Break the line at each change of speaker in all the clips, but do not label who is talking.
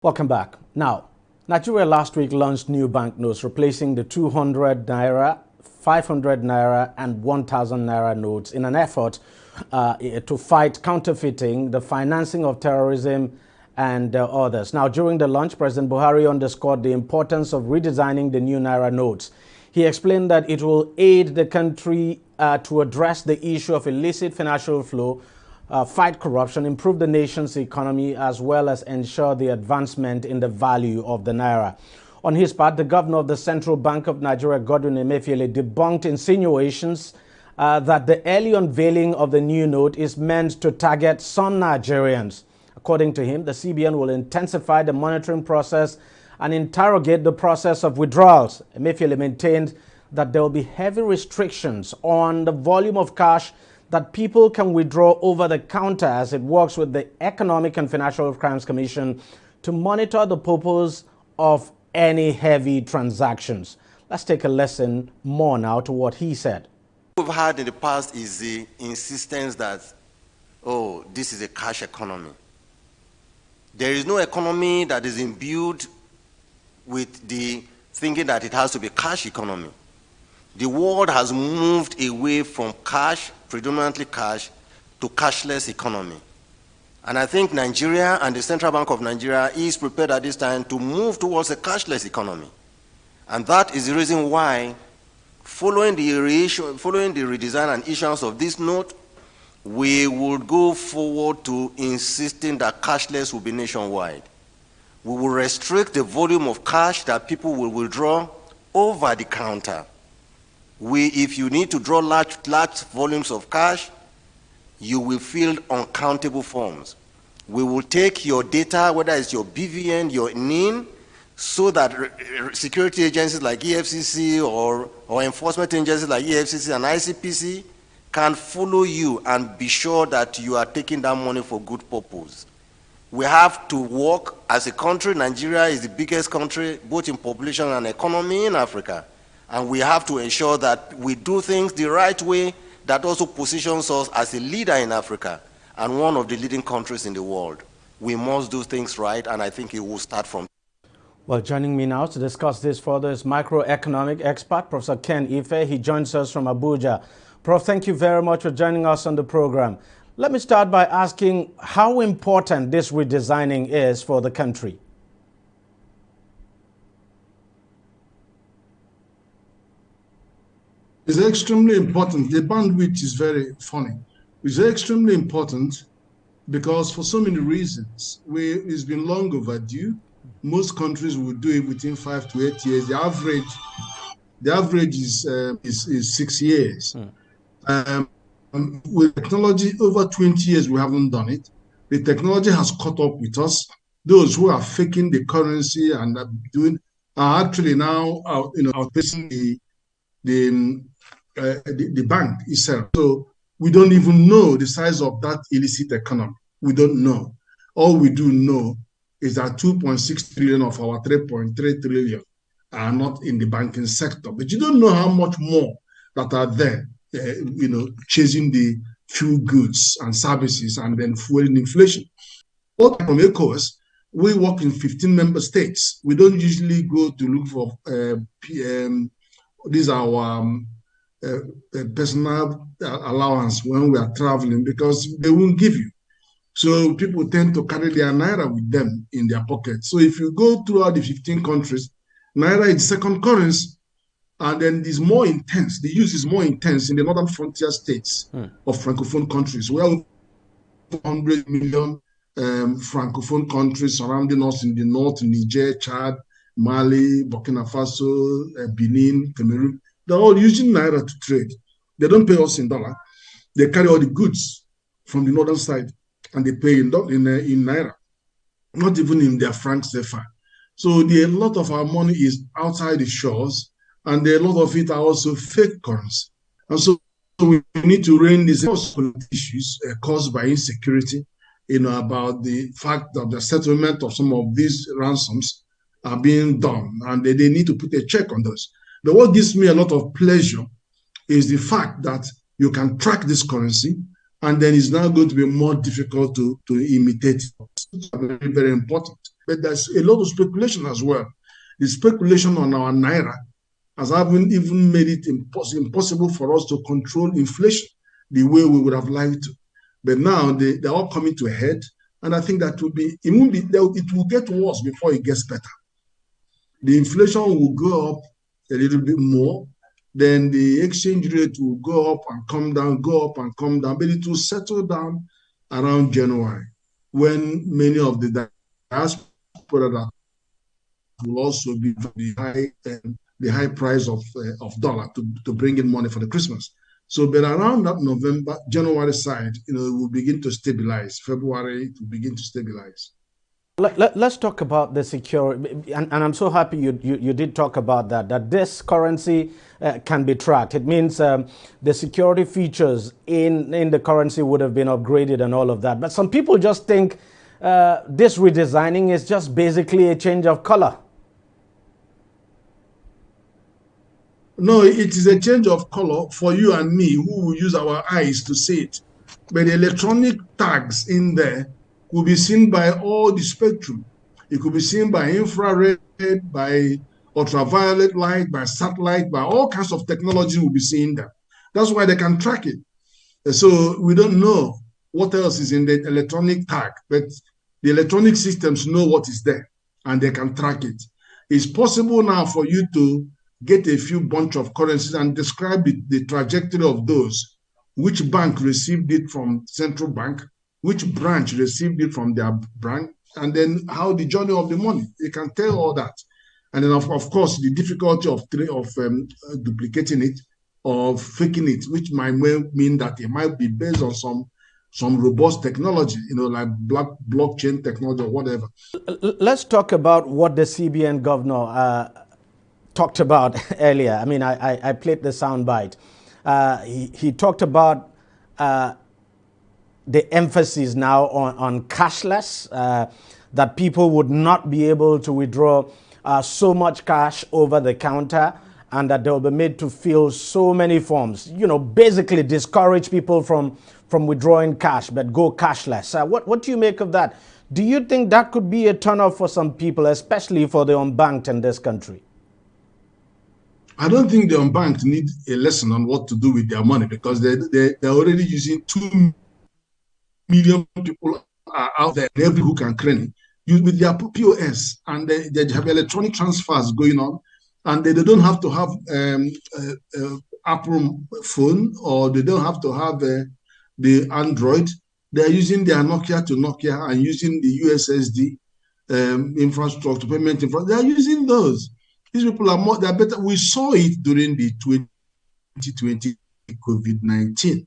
Welcome back. Now, Nigeria last week launched new banknotes replacing the 200 naira, 500 naira and 1,000 naira notes in an effort to fight counterfeiting, the financing of terrorism and others. Now, during the launch, President Buhari underscored the importance of redesigning the new naira notes. He explained that it will aid the country to address the issue of illicit financial flow, fight corruption, improve the nation's economy, as well as ensure the advancement in the value of the naira. On his part, the governor of the Central Bank of Nigeria, Godwin Emefiele, debunked insinuations that the early unveiling of the new note is meant to target some Nigerians. According to him, the CBN will intensify the monitoring process and interrogate the process of withdrawals. Emefiele maintained that there will be heavy restrictions on the volume of cash that people can withdraw over the counter as it works with the Economic and Financial Crimes Commission to monitor the purpose of any heavy transactions. Let's take a listen more now to what he said.
What we've had in the past is the insistence that, oh, this is a cash economy. There is no economy that is imbued with the thinking that it has to be a cash economy. The world has moved away from cash, predominantly cash, to cashless economy. And I think Nigeria and the Central Bank of Nigeria is prepared at this time to move towards a cashless economy. And that is the reason why, following the redesign and issuance of this note, we would go forward to insisting that cashless will be nationwide. We will restrict the volume of cash that people will withdraw over the counter. If you need to draw large volumes of cash, you will fill uncountable forms. We will take your data, whether it's your BVN, your NIN, so that security agencies like EFCC or enforcement agencies like EFCC and ICPC can follow you and be sure that you are taking that money for good purpose. We have to work as a country. Nigeria is the biggest country, both in population and economy in Africa. And we have to ensure that we do things the right way that also positions us as a leader in Africa and one of the leading countries in the world. We must do things right, and I think it will start from.
Well, joining me now to discuss this further is microeconomic expert, Professor Ken Ife. He joins us from Abuja. Prof, thank you very much for joining us on the program. Let me start by asking how important this redesigning is for the country.
It's extremely important. The bandwidth is very funny. It's extremely important because for so many reasons, it's been long overdue. Most countries will do it within 5 to 8 years. The average is 6 years. With technology, over 20 years, we haven't done it. The technology has caught up with us. Those who are faking the currency and are actually now outpacing the bank itself. So we don't even know the size of that illicit economy. We don't know. All we do know is that 2.6 trillion of our 3.3 trillion are not in the banking sector. But you don't know how much more that are there, chasing the few goods and services and then fueling inflation. From ECOWAS, we work in 15 member states. We don't usually go to look for these are our personal allowance when we are traveling because they won't give you. So people tend to carry their naira with them in their pocket. So if you go throughout the 15 countries, naira is the second currency, and then it's more intense. The use is more intense in the northern frontier states of Francophone countries. We have 100 million Francophone countries surrounding us in the north, Niger, Chad, Mali, Burkina Faso, Benin, Cameroon. They're all using naira to trade. They don't pay us in dollar. They carry all the goods from the northern side and they pay in naira, not even in their franc CFA. So a lot of our money is outside the shores, and a lot of it are also fake currency. And so we need to rein these issues caused by insecurity, about the fact that the settlement of some of these ransoms are being done, and they need to put a check on those. But what gives me a lot of pleasure is the fact that you can track this currency, and then it's now going to be more difficult to imitate. It's very, very important. but there's a lot of speculation as well. The speculation on our naira has even made it impossible for us to control inflation the way we would have liked to. But now they're all coming to a head, and I think that it will get worse before it gets better. The inflation will go up a little bit more, then the exchange rate will go up and come down, go up and come down, but it will settle down around January, when many of the diaspora that will also be the high price of dollar to bring in money for the Christmas. So, but around that November, January side, it will begin to stabilize. February, it will begin to stabilize.
Let's talk about the security, and I'm so happy you did talk about that this currency can be tracked. It means the security features in the currency would have been upgraded and all of that. But some people just think this redesigning is just basically a change of color.
No, it is a change of color for you and me who will use our eyes to see it. But the electronic tags in there will be seen by all the spectrum. It could be seen by infrared, by ultraviolet light, by satellite, by all kinds of technology will be seen there. That's why they can track it. So we don't know what else is in the electronic tag, but the electronic systems know what is there and they can track it. It's possible now for you to get a few bunch of currencies and describe the trajectory of those. Which bank received it from central bank, which branch received it from their branch, and then how the journey of the money. You can tell all that. And then, of course, the difficulty of duplicating it or faking it, which might mean that it might be based on some robust technology, like blockchain technology or whatever.
Let's talk about what the CBN governor talked about earlier. I mean, I played the soundbite. He talked about the emphasis now on cashless, that people would not be able to withdraw so much cash over the counter, and that they'll be made to fill so many forms, basically discourage people from withdrawing cash, but go cashless. What do you make of that? Do you think that could be a turn-off for some people, especially for the unbanked in this country?
I don't think the unbanked need a lesson on what to do with their money, because they're already using 2 million people are out there, every hook and cranny, with their POS, and they have electronic transfers going on, and they don't have to have Apple phone, or they don't have to have the Android. They're using their Nokia to Nokia and using the USSD infrastructure, payment infrastructure. They're using those. These people they're better. We saw it during the 2020 COVID-19.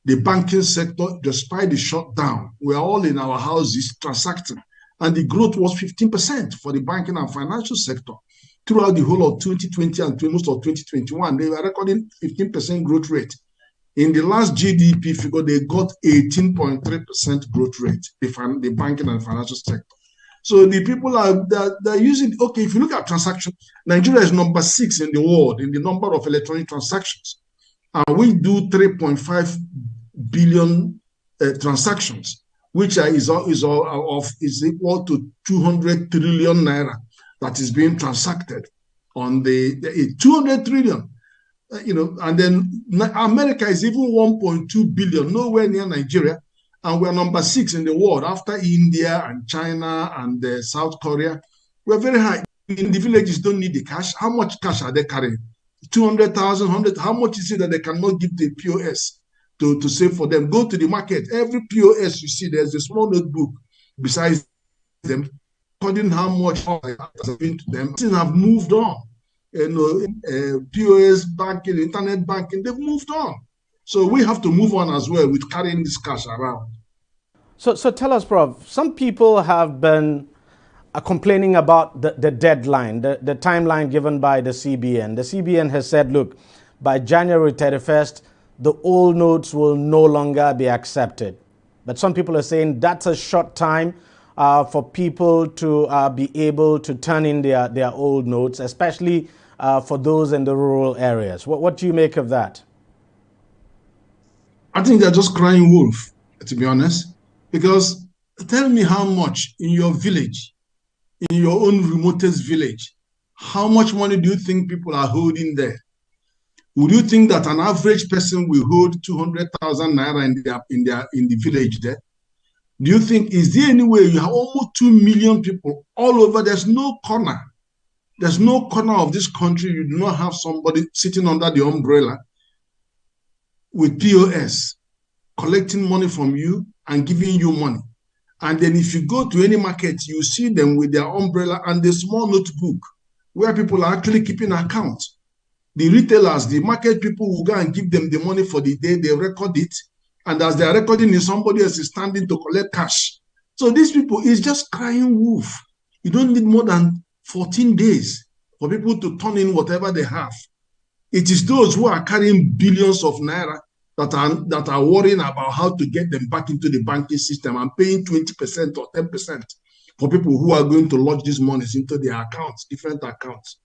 The banking sector, despite the shutdown, we're all in our houses transacting, and the growth was 15% for the banking and financial sector throughout the whole of 2020 and most of 2021. They were recording 15% growth rate. In the last GDP figure, they got 18.3% growth rate, the banking and financial sector. So the people they're using, okay, if you look at transactions, Nigeria is number 6 in the world in the number of electronic transactions. And we do 3.5 billion transactions, which is equal to 200 trillion naira that is being transacted on the 200 trillion. And then America is even 1.2 billion, nowhere near Nigeria. And we're number 6 in the world after India and China and South Korea. We're very high. In the villages, don't need the cash. How much cash are they carrying? 200,000, 100. How much is it that they cannot give the POS to save for them? Go to the market. Every POS you see, there's a small notebook besides them, according how much has been to them. Things have moved on. POS banking, internet banking, they've moved on. So we have to move on as well with carrying this cash around.
So tell us, Prof, some people have been complaining about the deadline, the timeline given by the CBN. The CBN has said, look, by January 31st, the old notes will no longer be accepted. But some people are saying that's a short time for people to be able to turn in their old notes, especially for those in the rural areas. What do you make of that?
I think they're just crying wolf, to be honest, because tell me how much in your village in your own remotest village, how much money do you think people are holding there? Would you think that an average person will hold 200,000 naira in the village there? Do you think, is there any way you have almost 2 million people all over? There's no corner. There's no corner of this country you do not have somebody sitting under the umbrella with POS, collecting money from you and giving you money. And then if you go to any market, you see them with their umbrella and the small notebook where people are actually keeping account. The retailers, the market people will go and give them the money for the day, they record it. And as they are recording it, somebody else is standing to collect cash. So these people is just crying wolf. You don't need more than 14 days for people to turn in whatever they have. It is those who are carrying billions of naira that are worrying about how to get them back into the banking system and paying 20% or 10% for people who are going to lodge these monies into their accounts, different accounts.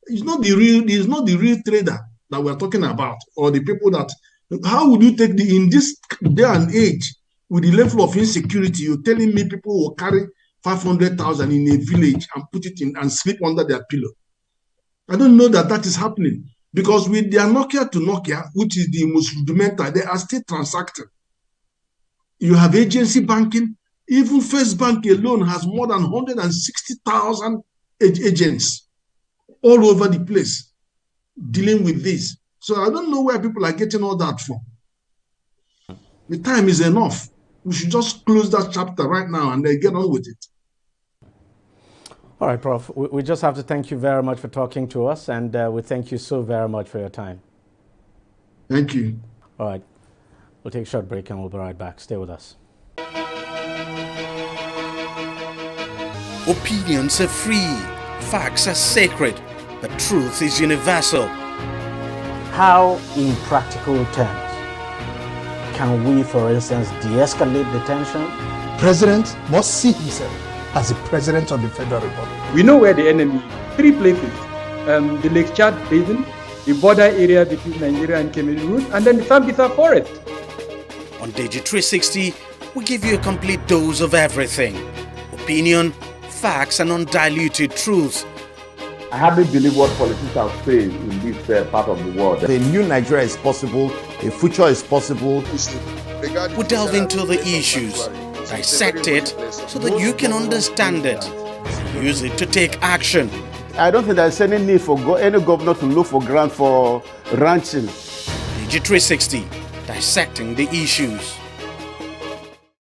It's not the real trader that we're talking about, or the people that, how would you take in this day and age, with the level of insecurity, you're telling me people will carry 500,000 in a village and put it in and sleep under their pillow? I don't know that is happening, because with their Nokia to Nokia, which is the most rudimentary, they are still transacting. You have agency banking. Even First Bank alone has more than 160,000 agents all over the place dealing with this. So I don't know where people are getting all that from. The time is enough. We should just close that chapter right now and then get on with it.
All right, Prof. We just have to thank you very much for talking to us, and we thank you so very much for your time.
Thank you.
All right. We'll take a short break and we'll be right back. Stay with us.
Opinions are free, facts are sacred, but truth is universal.
How, in practical terms, can we, for instance, de-escalate the tension?
President must see himself as the President of the Federal Republic.
We know where the enemy is. 3 places. The Lake Chad Basin, the border area between Nigeria and Cameroon, and then the Sambisa Forest.
On DEJI360, we give you a complete dose of everything. Opinion, facts, and undiluted truth.
I hardly believe what politicians say in this part of the world.
A new Nigeria is possible, a future is possible.
We delve into the issues, dissect it so that you can understand it, and use it to take action.
I don't think there's any need for any governor to look for grant for ranching.
DEJI360, dissecting the issues.